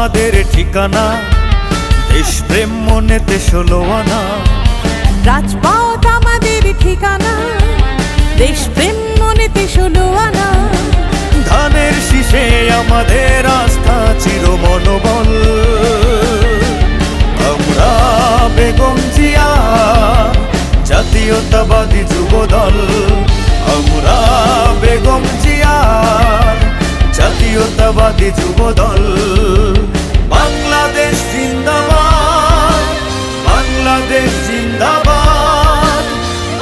আমাদের ঠিকানা, দেশপ্রেম মনেতে 16 আনা। রাজপথ আমাদের ঠিকানা, দেশপ্রেম মনেতে 16 আনা। ধানের শীষে আমাদের আস্থা চির মনোবল। আমরা বেগম জিয়া জাতীয়তাবাদী যুবদল। আমরা বেগম জিয়া জাতীয়তাবাদী যুবদল। বাংলাদেশ জিন্দাবাদ, বাংলাদেশ জিন্দাবাদ,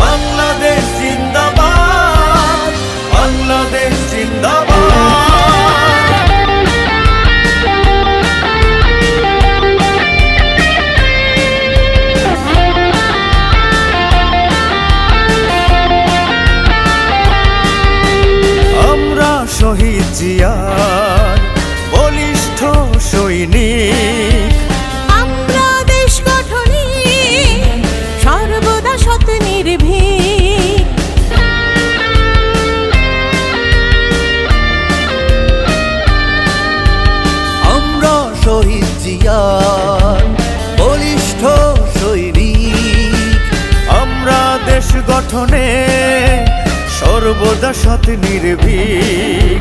বাংলাদেশ জিন্দাবাদ, বাংলাদেশ জিন্দাবাদ। আমরা শহীদ জিয়ার বলিষ্ঠ সৈনিক। আমরা দেশ গঠনে সর্বদা সৎ নির্ভীক। আমরা শহীদ জিয়ার বলিষ্ঠ সৈনিক। আমরা দেশ গঠনে সর্বদা সৎ নির্ভীক।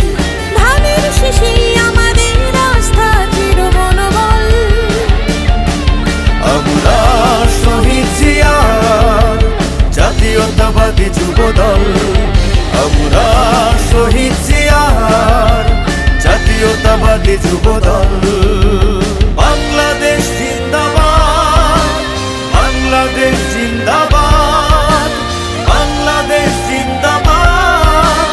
ধানের শীষে আমাদের আস্থা চির মনোবল। আমরা শহীদ জিয়ার জাতীয়তাবাদী যুবদল। আমরা শহীদ জিয়ার জাতীয়তাবাদী যুবদল। বাংলাদেশ জিন্দাবাদ, বাংলাদেশ জিন্দাবাদ, বাংলাদেশ জিন্দাবাদ,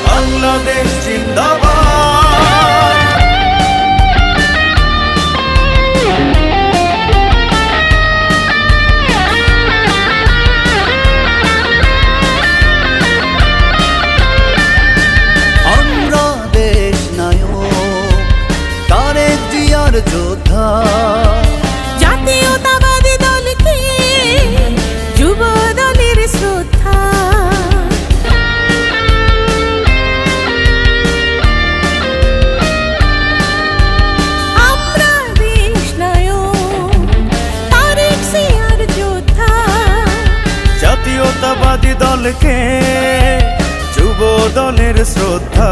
বাংলাদেশ জিন্দাবাদ। আমরা দেশ নায়ক তারেক জিয়ার যোদ্ধা। জাতীয়তাবাদী দলকে যুব দলের শ্রদ্ধা। আমরা দেশ নায়ক তারেক জিয়ার যোদ্ধা। জাতীয়তাবাদী দলকে যুব দলের শ্রদ্ধা।